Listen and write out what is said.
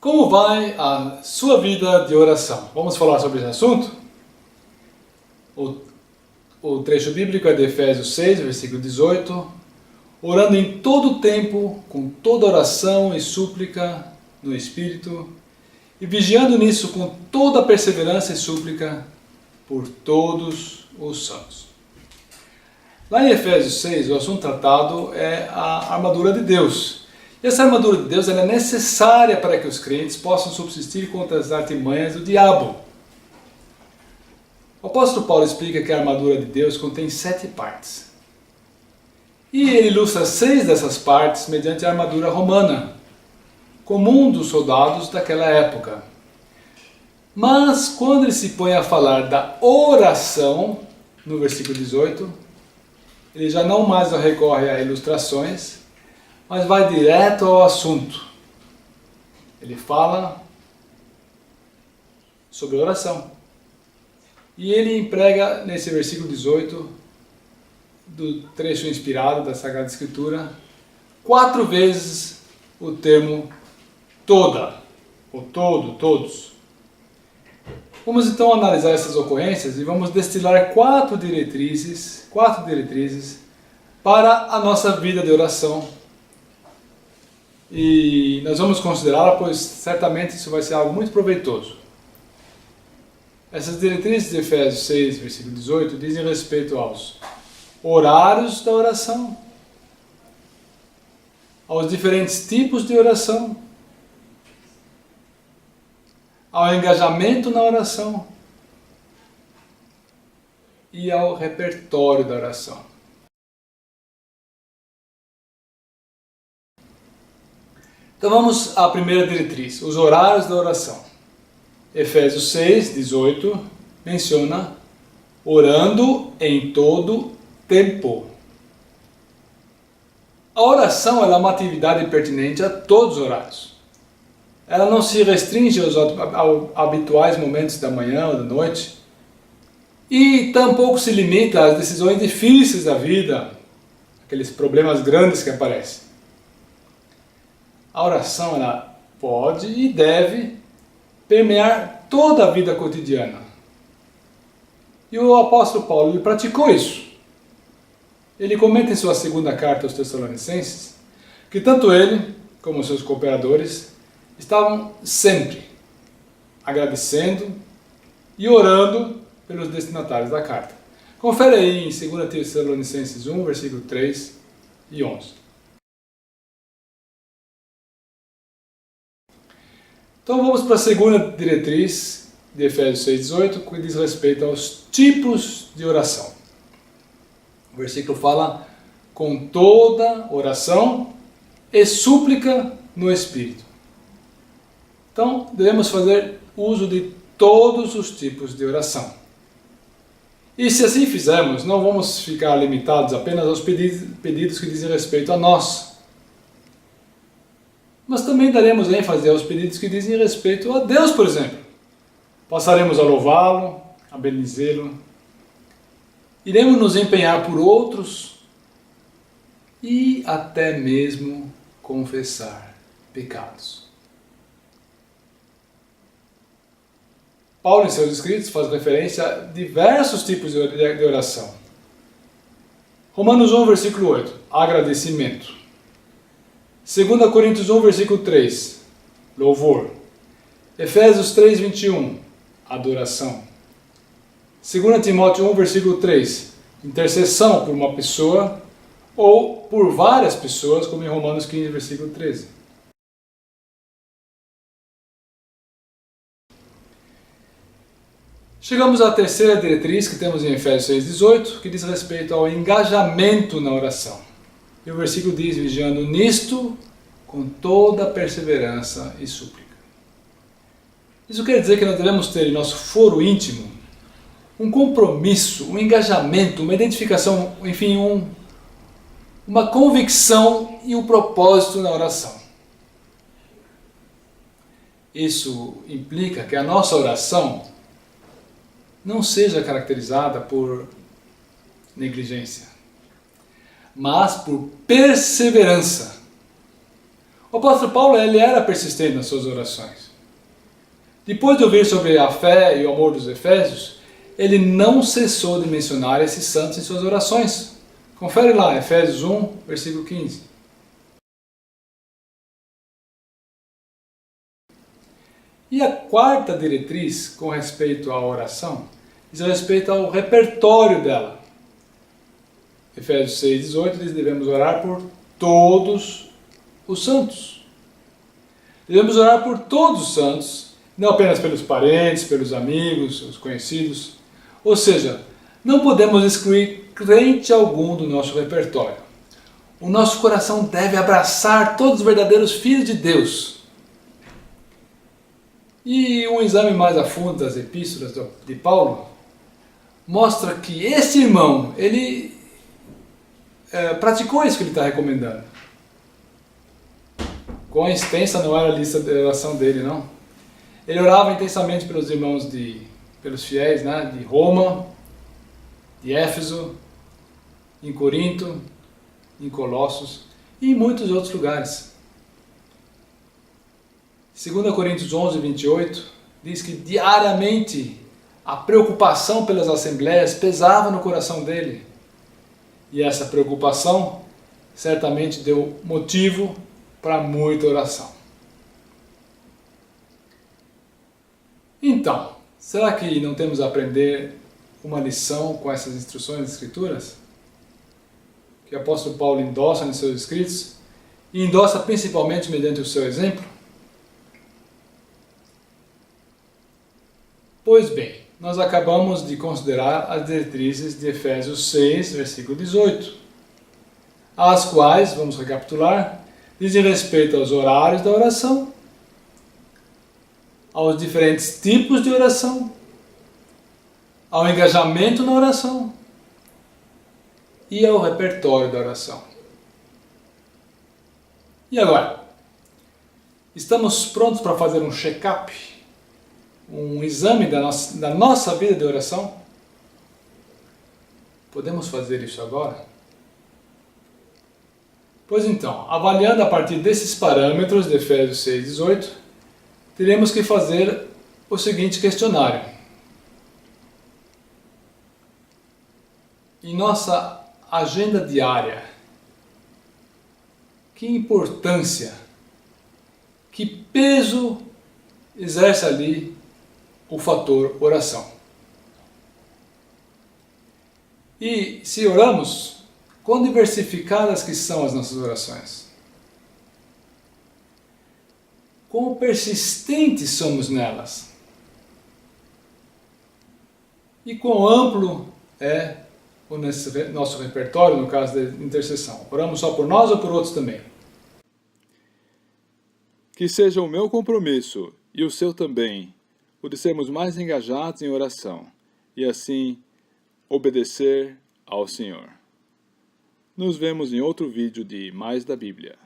Como vai a sua vida de oração? Vamos falar sobre esse assunto? O trecho bíblico é de Efésios 6, versículo 18. Orando em todo o tempo, com toda oração e súplica no Espírito, e vigiando nisso com toda perseverança e súplica por todos os santos. Lá em Efésios 6, o assunto tratado é a armadura de Deus. E essa armadura de Deus ela é necessária para que os crentes possam subsistir contra as artimanhas do diabo. O apóstolo Paulo explica que a armadura de Deus contém 7 partes. E ele ilustra 6 dessas partes mediante a armadura romana, comum dos soldados daquela época. Mas quando ele se põe a falar da oração, no versículo 18, ele já não mais recorre a ilustrações, mas vai direto ao assunto. Ele fala sobre oração. E ele emprega nesse versículo 18, do trecho inspirado da Sagrada Escritura, 4 vezes o termo toda, ou todo, todos. Vamos então analisar essas ocorrências e vamos destilar 4 diretrizes para a nossa vida de oração. E nós vamos considerá-la, pois certamente isso vai ser algo muito proveitoso. Essas diretrizes de Efésios 6, versículo 18, dizem respeito aos horários da oração, aos diferentes tipos de oração, ao engajamento na oração e ao repertório da oração. Então vamos à primeira diretriz, os horários da oração. Efésios 6, 18 menciona orando em todo tempo. A oração é uma atividade pertinente a todos os horários. Ela não se restringe aos habituais momentos da manhã ou da noite e tampouco se limita às decisões difíceis da vida, aqueles problemas grandes que aparecem. A oração ela pode e deve permear toda a vida cotidiana. E o apóstolo Paulo ele praticou isso. Ele comenta em sua segunda carta aos Tessalonicenses que tanto ele como seus cooperadores estavam sempre agradecendo e orando pelos destinatários da carta. Confere aí em 2 Tessalonicenses 1, versículo 3 e 11. Então vamos para a segunda diretriz de Efésios 6,18, que diz respeito aos tipos de oração. O versículo fala com toda oração e súplica no Espírito. Então devemos fazer uso de todos os tipos de oração. E se assim fizermos, não vamos ficar limitados apenas aos pedidos que dizem respeito a nós. Mas também daremos ênfase aos pedidos que dizem respeito a Deus, por exemplo. Passaremos a louvá-lo, a bendizê-lo. Iremos nos empenhar por outros e até mesmo confessar pecados. Paulo, em seus escritos, faz referência a diversos tipos de oração. Romanos 1, versículo 8, agradecimento. 2 Coríntios 1, versículo 3, louvor. Efésios 3, 21, adoração. 2 Timóteo 1, versículo 3, intercessão por uma pessoa ou por várias pessoas, como em Romanos 15, versículo 13. Chegamos à terceira diretriz que temos em Efésios 6, 18, que diz respeito ao engajamento na oração. E o versículo diz, vigiando nisto com toda perseverança e súplica. Isso quer dizer que nós devemos ter em nosso foro íntimo um compromisso, um engajamento, uma identificação, enfim, uma convicção e um propósito na oração. Isso implica que a nossa oração não seja caracterizada por negligência, mas por perseverança. O O apóstolo Paulo ele era persistente nas suas orações. Depois de ouvir sobre a fé e o amor dos Efésios, ele não cessou de mencionar esses santos em suas orações. Confere lá, Efésios 1, versículo 15. E a quarta diretriz com respeito à oração diz respeito ao repertório dela. Efésios 6,18 diz que devemos orar por todos os santos. Devemos orar por todos os santos, não apenas pelos parentes, pelos amigos, os conhecidos. Ou seja, não podemos excluir crente algum do nosso repertório. O nosso coração deve abraçar todos os verdadeiros filhos de Deus. E um exame mais a fundo das epístolas de Paulo mostra que esse irmão, ele praticou isso que ele está recomendando. Quão extensa não era a lista de oração dele, não? Ele orava intensamente pelos irmãos, pelos fiéis, né, de Roma, de Éfeso, em Corinto, em Colossos e em muitos outros lugares. 2 Coríntios 11, 28 diz que diariamente a preocupação pelas assembleias pesava no coração dele. E essa preocupação certamente deu motivo para muita oração. Então, será que não temos a aprender uma lição com essas instruções das Escrituras? Que o apóstolo Paulo endossa nos seus escritos e endossa principalmente mediante o seu exemplo? Pois bem, nós acabamos de considerar as diretrizes de Efésios 6, versículo 18, as quais, vamos recapitular, dizem respeito aos horários da oração, aos diferentes tipos de oração, ao engajamento na oração e ao repertório da oração. E agora? Estamos prontos para fazer um check-up? Um exame da nossa vida de oração? Podemos fazer isso agora? Pois então, avaliando a partir desses parâmetros de Efésios 6,18, teremos que fazer o seguinte questionário. Em nossa agenda diária, que importância, que peso exerce ali o fator oração? E se oramos, quão diversificadas que são as nossas orações? Quão persistentes somos nelas? E quão amplo é o nosso repertório no caso da intercessão? Oramos só por nós ou por outros também? Que seja o meu compromisso e o seu também, o de sermos mais engajados em oração e assim obedecer ao Senhor. Nos vemos em outro vídeo de Mais da Bíblia.